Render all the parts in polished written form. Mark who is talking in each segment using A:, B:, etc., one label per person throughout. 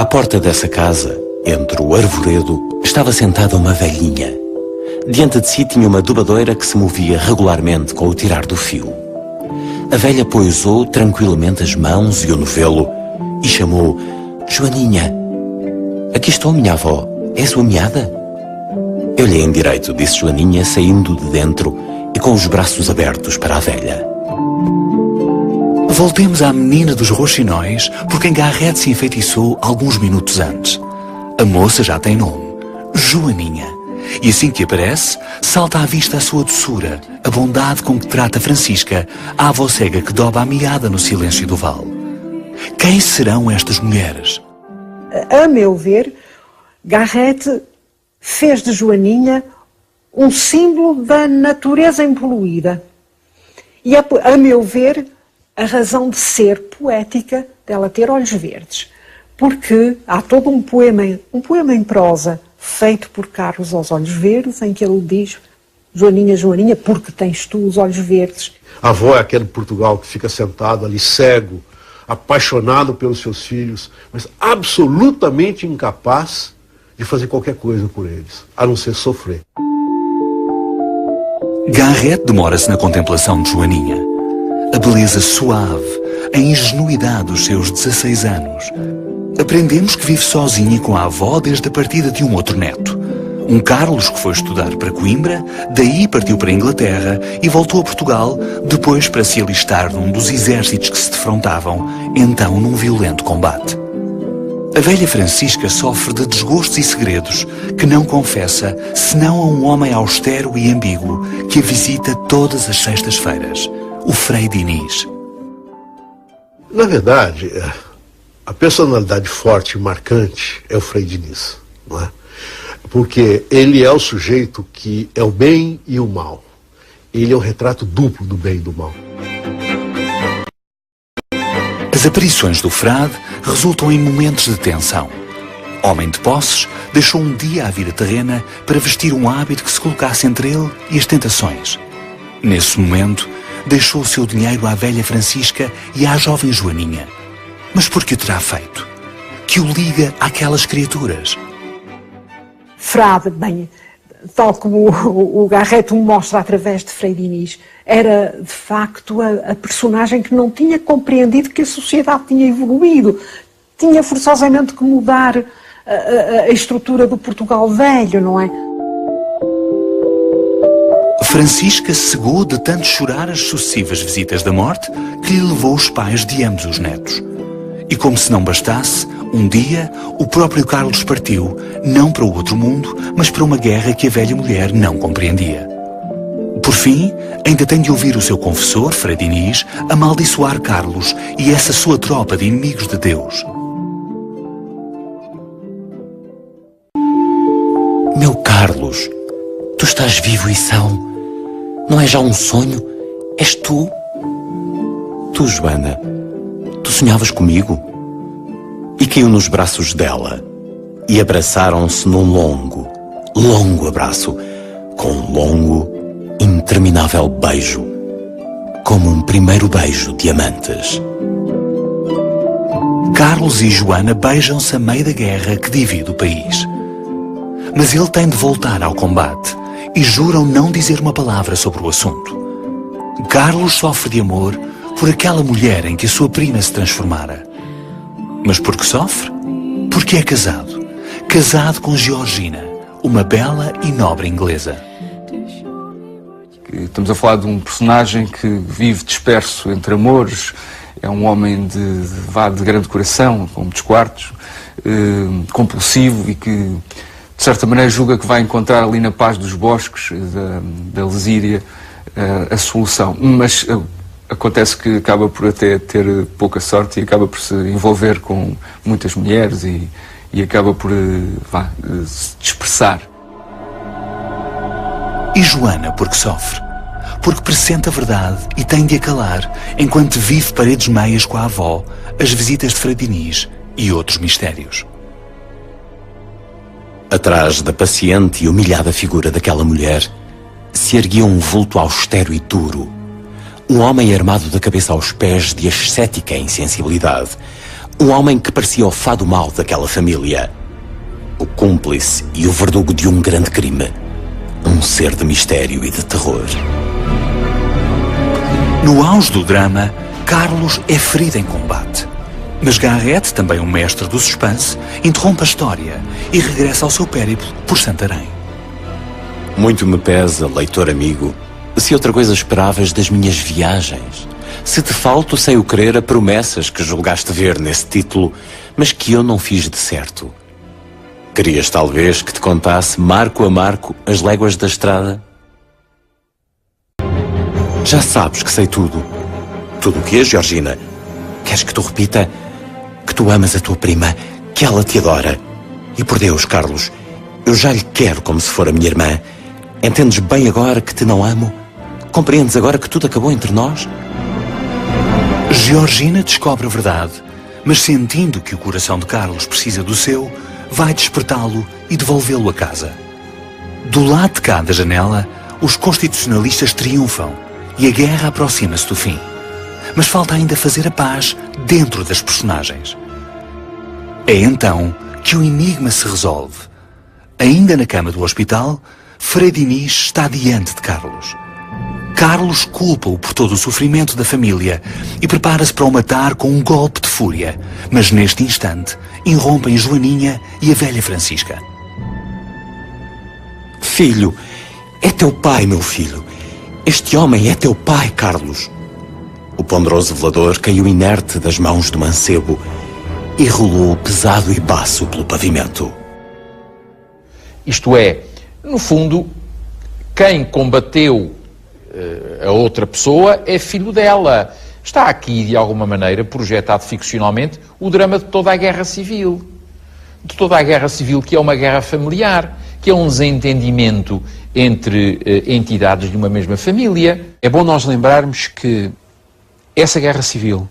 A: porta dessa casa, entre o arvoredo, estava sentada uma velhinha. Diante de si tinha uma dobadoira que se movia regularmente com o tirar do fio. A velha pousou tranquilamente as mãos e o novelo e chamou: Joaninha. Aqui estou, minha avó. É sua meada? Eu lhe endireito, disse Joaninha, saindo de dentro e com os braços abertos para a velha.
B: Voltemos à menina dos roxinóis, por quem Garrett se enfeitiçou alguns minutos antes. A moça já tem nome: Joaninha. E assim que aparece, salta à vista a sua doçura, a bondade com que trata Francisca, a avó cega que dobra a meada no silêncio do vale. Quem serão estas mulheres?
C: A meu ver, Garrett fez de Joaninha um símbolo da natureza impoluída. E, a meu ver, a razão de ser poética dela ter olhos verdes. Porque há todo um poema em prosa, feito por Carlos aos Olhos Verdes, em que ele diz: Joaninha, Joaninha, porque tens tu os olhos verdes?
D: A avó é aquele Portugal que fica sentado ali, cego, apaixonado pelos seus filhos, mas absolutamente incapaz de fazer qualquer coisa por eles, a não ser sofrer.
B: Garrett demora-se na contemplação de Joaninha. A beleza suave, a ingenuidade dos seus 16 anos. Aprendemos que vive sozinha com a avó desde a partida de um outro neto. Um Carlos que foi estudar para Coimbra, daí partiu para a Inglaterra e voltou a Portugal, depois para se alistar num dos exércitos que se defrontavam, então num violento combate. A velha Francisca sofre de desgostos e segredos que não confessa senão a um homem austero e ambíguo que a visita todas as sextas-feiras, o Frei Diniz.
D: Na verdade, a personalidade forte e marcante é o Frei Diniz, não é? Porque ele é o sujeito que é o bem e o mal. Ele é o retrato duplo do bem e do mal.
B: As aparições do frade resultam em momentos de tensão. Homem de posses, deixou um dia a vida terrena para vestir um hábito que se colocasse entre ele e as tentações. Nesse momento, deixou o seu dinheiro à velha Francisca e à jovem Joaninha. Mas por que o terá feito? Que o liga àquelas criaturas?
C: Frade, bem, tal como o Garrett o mostra através de Frei Diniz, era de facto a personagem que não tinha compreendido que a sociedade tinha evoluído. Tinha forçosamente que mudar a estrutura do Portugal velho, não é?
B: Francisca cegou de tanto chorar as sucessivas visitas da morte que lhe levou os pais de ambos os netos. E como se não bastasse, um dia o próprio Carlos partiu, não para o outro mundo, mas para uma guerra que a velha mulher não compreendia. Por fim, ainda tem de ouvir o seu confessor, Frei Diniz, amaldiçoar Carlos e essa sua tropa de inimigos de Deus.
A: Meu Carlos, tu estás vivo e são. Não é já um sonho? És tu? Tu, Joana, tu sonhavas comigo? E caiu nos braços dela. E abraçaram-se num longo, longo abraço, com um longo, interminável beijo, como um primeiro beijo de amantes.
B: Carlos e Joana beijam-se a meio da guerra que divide o país. Mas ele tem de voltar ao combate e juram não dizer uma palavra sobre o assunto. Carlos sofre de amor por aquela mulher em que a sua prima se transformara. Mas por que sofre? Porque é casado. Casado com Georgina, uma bela e nobre inglesa.
E: Estamos a falar de um personagem que vive disperso entre amores. É um homem de grande coração, com muitos quartos, compulsivo e que, de certa maneira, julga que vai encontrar ali na paz dos bosques da Lesíria a solução. Mas acontece que acaba por até ter pouca sorte e acaba por se envolver com muitas mulheres e acaba por se dispersar.
B: E Joana, porque sofre? Porque pressente a verdade e tem de a calar enquanto vive paredes meias com a avó, as visitas de Frei Diniz e outros mistérios.
A: Atrás da paciente e humilhada figura daquela mulher se erguia um vulto austero e duro. Um homem armado da cabeça aos pés de ascética insensibilidade. Um homem que parecia o fado mau daquela família. O cúmplice e o verdugo de um grande crime. Um ser de mistério e de terror.
B: No auge do drama, Carlos é ferido em combate. Mas Garrett, também um mestre do suspense, interrompe a história e regressa ao seu périplo por Santarém.
A: Muito me pesa, leitor amigo, se outra coisa esperavas das minhas viagens. Se te falto, sei o querer a promessas que julgaste ver nesse título, mas que eu não fiz de certo. Querias talvez que te contasse, marco a marco, as léguas da estrada? Já sabes que sei tudo. Tudo o que é, Georgina? Queres que tu repita? Que tu amas a tua prima, que ela te adora. E por Deus, Carlos, eu já lhe quero como se for a minha irmã. Entendes bem agora que te não amo? Compreendes agora que tudo acabou entre nós?
B: Georgina descobre a verdade, mas sentindo que o coração de Carlos precisa do seu, vai despertá-lo e devolvê-lo a casa. Do lado de cá da janela, os constitucionalistas triunfam e a guerra aproxima-se do fim. Mas falta ainda fazer a paz dentro das personagens. É então que o enigma se resolve. Ainda na cama do hospital, Frei Diniz está diante de Carlos. Carlos culpa-o por todo o sofrimento da família e prepara-se para o matar com um golpe de fúria, mas neste instante irrompem Joaninha e a velha Francisca.
A: Filho, é teu pai, meu filho. Este homem é teu pai, Carlos. O ponderoso velador caiu inerte das mãos do mancebo e rolou pesado e baço pelo pavimento.
F: Isto é, no fundo, quem combateu a outra pessoa é filho dela. Está aqui, de alguma maneira, projetado ficcionalmente, o drama de toda a guerra civil. De toda a guerra civil, que é uma guerra familiar, que é um desentendimento entre entidades de uma mesma família.
E: É bom nós lembrarmos que essa guerra civil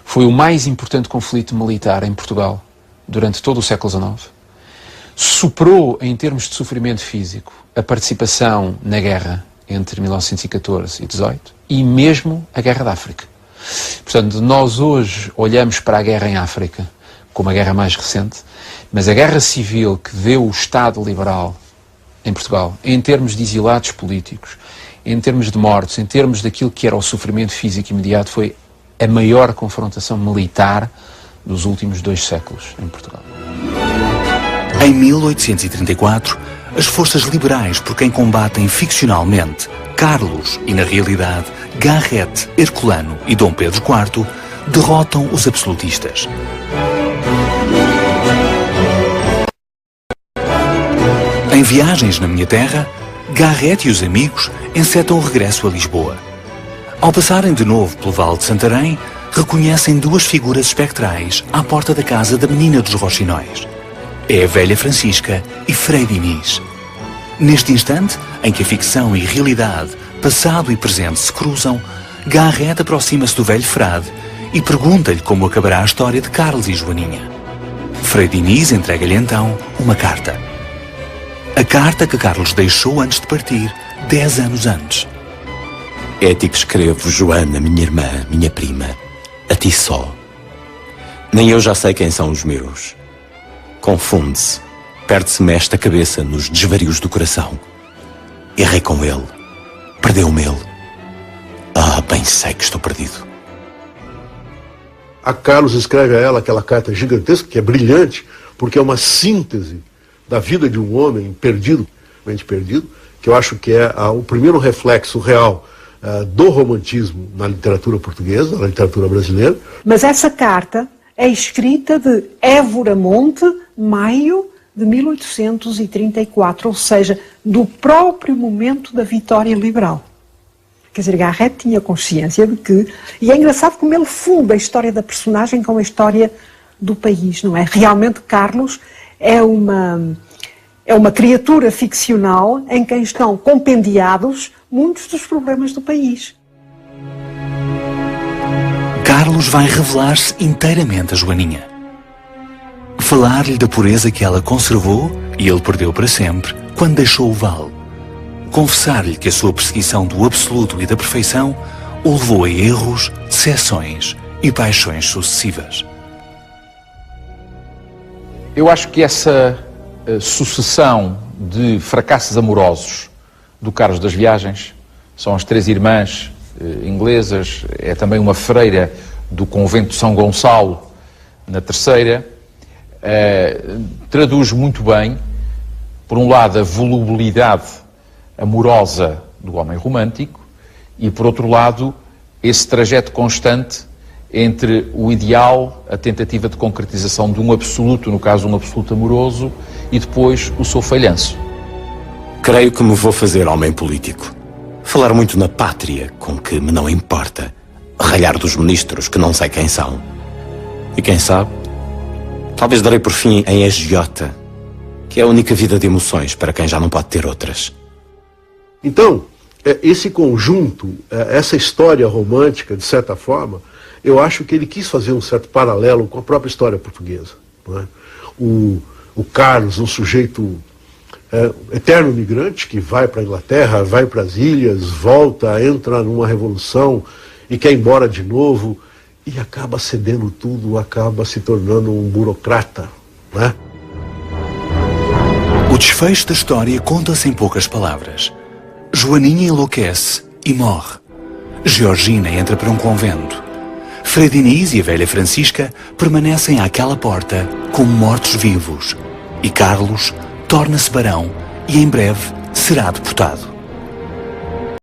E: foi o mais importante conflito militar em Portugal durante todo o século XIX. Superou, em termos de sofrimento físico, a participação na guerra entre 1914 e 18 e mesmo a Guerra da África. Portanto, nós hoje olhamos para a guerra em África como a guerra mais recente, mas a guerra civil que deu o Estado liberal em Portugal, em termos de exilados políticos, em termos de mortes, em termos daquilo que era o sofrimento físico imediato, foi a maior confrontação militar dos últimos 2 séculos em Portugal.
B: Em 1834, as forças liberais por quem combatem ficcionalmente Carlos e, na realidade, Garrett, Herculano e Dom Pedro IV, derrotam os absolutistas. Em Viagens na Minha Terra, Garrett e os amigos encetam o regresso a Lisboa. Ao passarem de novo pelo Vale de Santarém, reconhecem 2 figuras espectrais à porta da casa da Menina dos Roxinóis. É a velha Francisca e Frei Diniz. Neste instante, em que a ficção e a realidade, passado e presente se cruzam, Garrett aproxima-se do velho frade e pergunta-lhe como acabará a história de Carlos e Joaninha. Frei Diniz entrega-lhe então uma carta. A carta que Carlos deixou antes de partir, 10 anos antes.
A: É a ti que escrevo, Joana, minha irmã, minha prima. A ti só. Nem eu já sei quem são os meus. Confunde-se. Perde-se-me esta cabeça nos desvarios do coração. Errei com ele. Perdeu-me ele. Ah, bem sei que estou perdido.
D: A Carlos escreve a ela aquela carta gigantesca, que é brilhante, porque é uma síntese da vida de um homem perdido, que eu acho que é o primeiro reflexo real do romantismo na literatura portuguesa, na literatura brasileira.
C: Mas essa carta é escrita de Évora Monte, maio de 1834, ou seja, do próprio momento da vitória liberal. Quer dizer, Garrett tinha consciência de que... E é engraçado como ele funda a história da personagem com a história do país, não é? Realmente, Carlos é uma criatura ficcional em quem estão compendiados muitos dos problemas do país.
B: Carlos vai revelar-se inteiramente a Joaninha. Falar-lhe da pureza que ela conservou e ele perdeu para sempre quando deixou o vale. Confessar-lhe que a sua perseguição do absoluto e da perfeição o levou a erros, decepções e paixões sucessivas.
F: Eu acho que essa sucessão de fracassos amorosos do Carlos das Viagens, são as 3 irmãs inglesas, é também uma freira do convento de São Gonçalo, na Terceira, traduz muito bem, por um lado, a volubilidade amorosa do homem romântico e, por outro lado, esse trajeto constante entre o ideal, a tentativa de concretização de um absoluto, no caso um absoluto amoroso, e depois o seu falhanço.
A: Creio que me vou fazer homem político. Falar muito na pátria, com que me não importa. Ralhar dos ministros, que não sei quem são. E quem sabe, talvez darei por fim em agiota, que é a única vida de emoções para quem já não pode ter outras.
D: Então, esse conjunto, essa história romântica, de certa forma, eu acho que ele quis fazer um certo paralelo com a própria história portuguesa. Não é? O Carlos, um sujeito eterno migrante, que vai para a Inglaterra, vai para as ilhas, volta, entra numa revolução e quer ir embora de novo, e acaba cedendo tudo, acaba se tornando um burocrata. Não é?
B: O desfecho da história conta-se em poucas palavras. Joaninha enlouquece e morre. Georgina entra para um convento. Frei Diniz e a velha Francisca permanecem àquela porta como mortos-vivos. E Carlos torna-se barão e em breve será deportado.